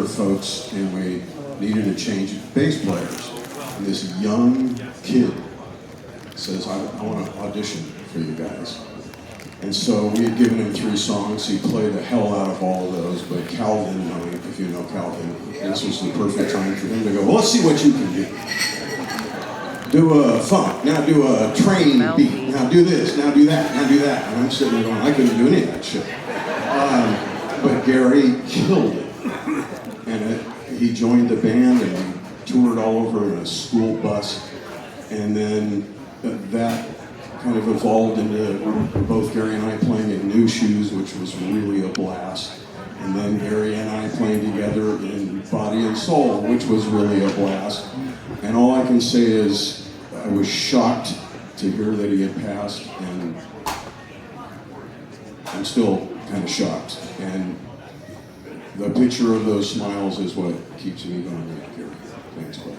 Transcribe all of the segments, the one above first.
other folks, and we needed a change of bass players. And this young kid says, I want to audition for you guys. And so we had given him 3 songs. He played the hell out of all of those, but Calvin, if you know Calvin, this was the perfect time for him to go, well, let's see what you can do. Do a funk, now do a train beat, now do this, now do that, now do that. And I'm sitting there going, I couldn't do any of that shit. But Gary killed it. And he joined the band and toured all over in a school bus. And then that kind of evolved into both Gary and I playing in New Shoes, which was really a blast. And then Gary and I playing together in Body and Soul, which was really a blast. And all I can say is I was shocked to hear that he had passed, and I'm still kind of shocked. And the picture of those smiles is what keeps me going right here. Thanks, bud.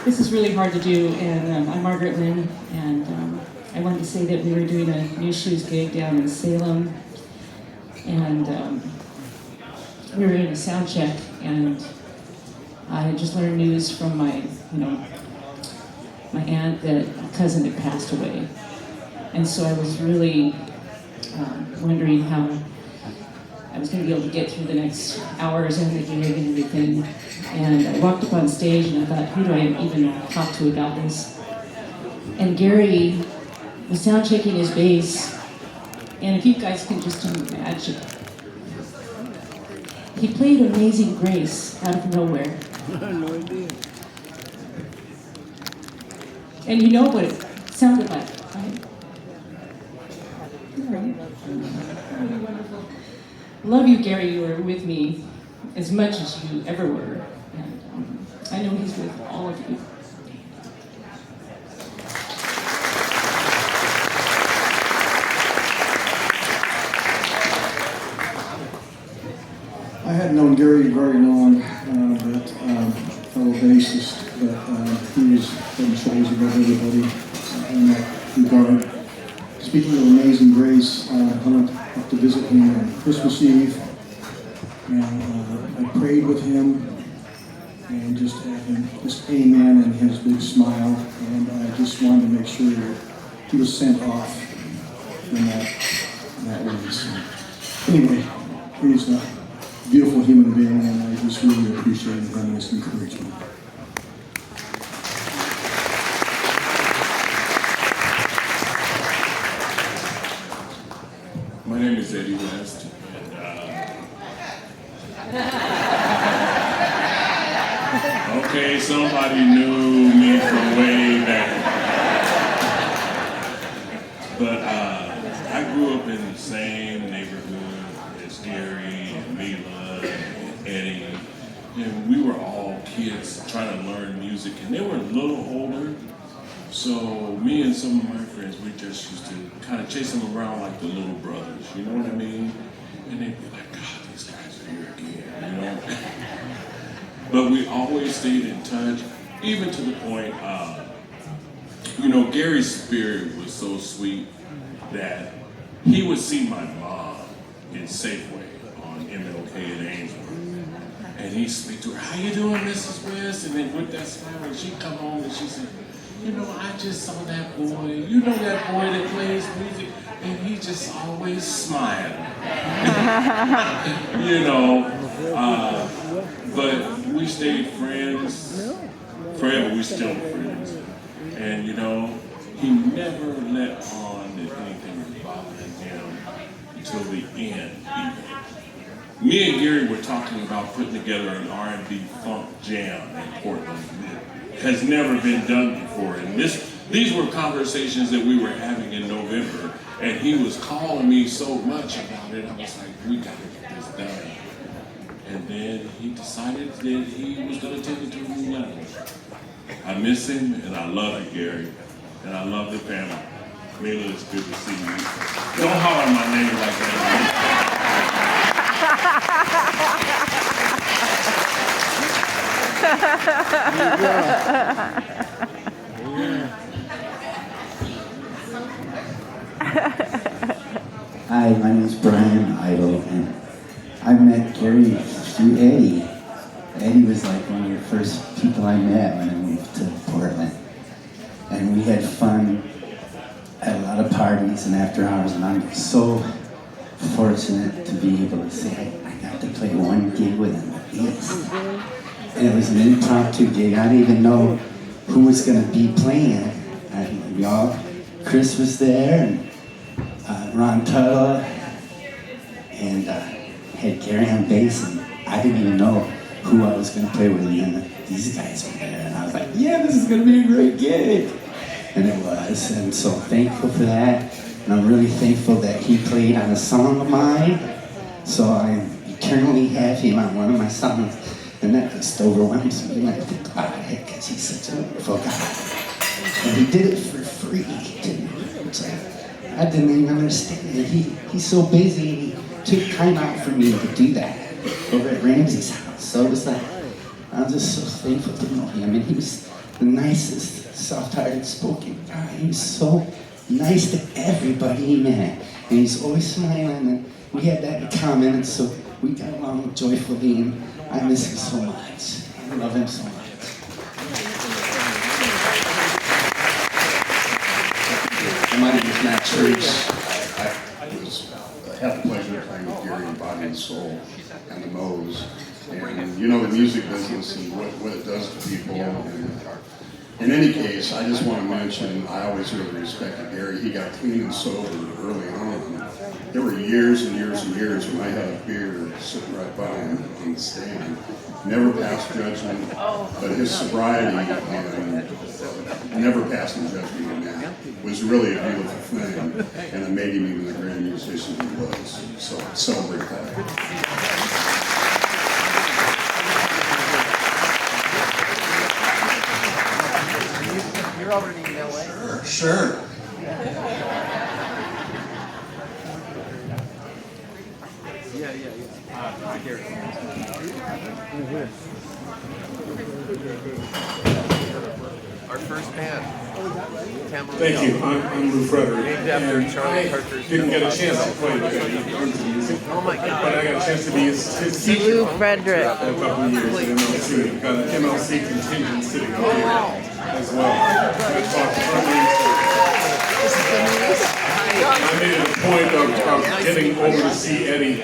This is really hard to do, and I'm Margaret Lynn, and I wanted to say that we were doing a New Shoes gig down in Salem, and we were doing a sound check, and I had just learned news from my aunt that a cousin had passed away, and so I was really wondering how I was going to be able to get through the next hours and the gig and everything. And I walked up on stage and I thought, who do I even talk to about this? And Gary was sound checking his bass, and if you guys can just imagine, he played Amazing Grace out of nowhere. No idea. And you know what it sounded like, right? Really wonderful. Love you, Gary. You were with me as much as you ever were. And I know he's with all of you. I had known Gary very long, but fellow bassist, but he was head and shoulders above everybody in that regard. Speaking of Amazing Grace, I went up to visit him on Christmas Eve, and I prayed with him, and just had him, just amen, and his big smile, and I just wanted to make sure that he was sent off in that way. So, anyway, he's a beautiful human being, and I just really appreciated him and his encouragement. My name is Eddie West, and okay, somebody knew me from way back. But I grew up in the same neighborhood as Gary and Mila and Eddie, and we were all kids trying to learn music, and they were a little older. So me and some of my friends, we just used to kind of chase them around like the little brothers, you know what I mean? And they'd be like, God, these guys are here again, you know? But we always stayed in touch, even to the point, Gary's spirit was so sweet that he would see my mom in Safeway on MLK in Ainsworth. And he'd speak to her, how you doing, Mrs. West? And then with that smile, and she'd come home and she said, I just saw that boy. You know that boy that plays music? And he just always smiling. But we stayed friends. Forever, we still friends. And, he never let on that anything was bothering him until the end, even. Me and Gary were talking about putting together an R&B funk jam in Portland. Has never been done before, and these were conversations that we were having in November, and he was calling me so much about it. I was like, we gotta get this done. And then he decided that he was gonna take it to a new level. I miss him, and I love you, Gary, and I love the family. Mila, it's good to see you. Don't holler my name like that. Hi, my name is Brian Idle, and I met Gary through Eddie. Eddie was like one of the first people I met when I moved to Portland. And we had fun at a lot of parties and after hours, and I'm so fortunate to be able to say I got to play one gig with him at least. And it was an impromptu gig. I didn't even know who was going to be playing. Chris was there, and Ron Tuttle, and had Gary on bass, and I didn't even know who I was going to play with, and then these guys were there, and I was like, yeah, this is going to be a great gig. And it was, and so thankful for that, and I'm really thankful that he played on a song of mine, so I eternally have him on one of my songs, and that just overwhelms me when I think about it, because he's such a wonderful guy. And he did it for free, too. It's like, I didn't even understand it. He's so busy, and he took time out for me to do that over at Ramsey's house. So it was like, I'm just so thankful to know him. And he was the nicest, soft-hearted, spoken guy. He was so nice to everybody he met. And he's always smiling, and we had that in common, and so we got along joyfully, and I miss him so much. I love him so much. My name is Matt Church. I had the pleasure of playing with Gary in Body and Soul and the Moes. And you know the music business and what it does to people. And in any case, I just want to mention, I always really respected Gary. He got clean and sober early on. There were years and years and years when I had a beer sitting right by him on the stand. Never passed judgment, but his sobriety and never passing judgment on that was really a beautiful thing, and it made him even the grand musician he was. So celebrate that. You're already in LA. Sure. Yeah. Our first band. Thank you. I'm Lou Frederick. Named after And Charlie I Parker's didn't get a chance to play with him music, Oh my but I God. got a chance to be his teacher Lou Frederick. for a couple of years at MLC. We've got an MLC contingent sitting up here as well. I taught I made it a point of getting over to see Eddie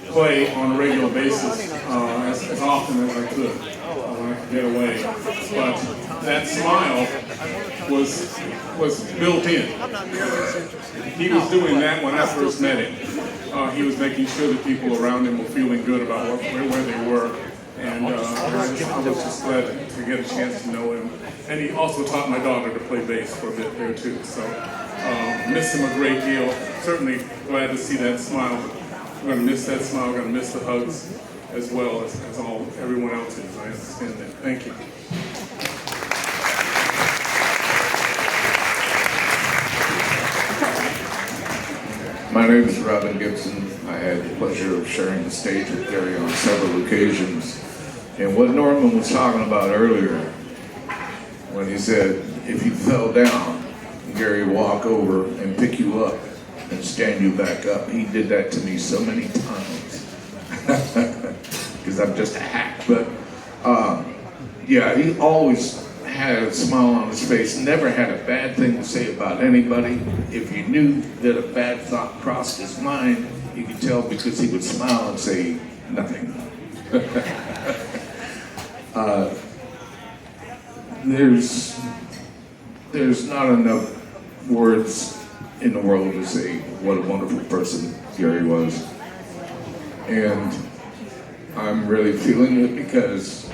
play on a regular basis as often as I could when I could get away. But that smile was built in. He was doing that when I first met him. He was making sure that people around him were feeling good about where they were. And I was just glad to get a chance to know him. And he also taught my daughter to play bass for a bit there too. So miss him a great deal. Certainly glad to see that smile. We're going to miss that smile. We're going to miss the hugs as well as everyone else is. I understand that. Thank you. My name is Robin Gibson. I had the pleasure of sharing the stage with Gary on several occasions. And what Norman was talking about earlier, when he said, if you fell down, Gary would walk over and pick you up and stand you back up. He did that to me so many times. Because I'm just a hack. But yeah, he always had a smile on his face, never had a bad thing to say about anybody. If you knew that a bad thought crossed his mind, you could tell because he would smile and say nothing. There's not enough words in the world to say what a wonderful person Gary was. And I'm really feeling it because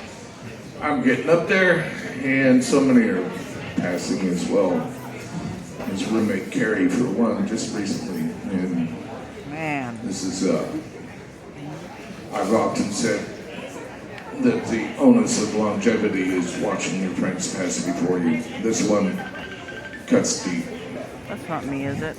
I'm getting up there and so many are passing as well. His roommate Carrie, for one, just recently. And Man. this is, I've often said that the onus of longevity is watching your friends pass before you. This one cuts deep. That's not me, is it?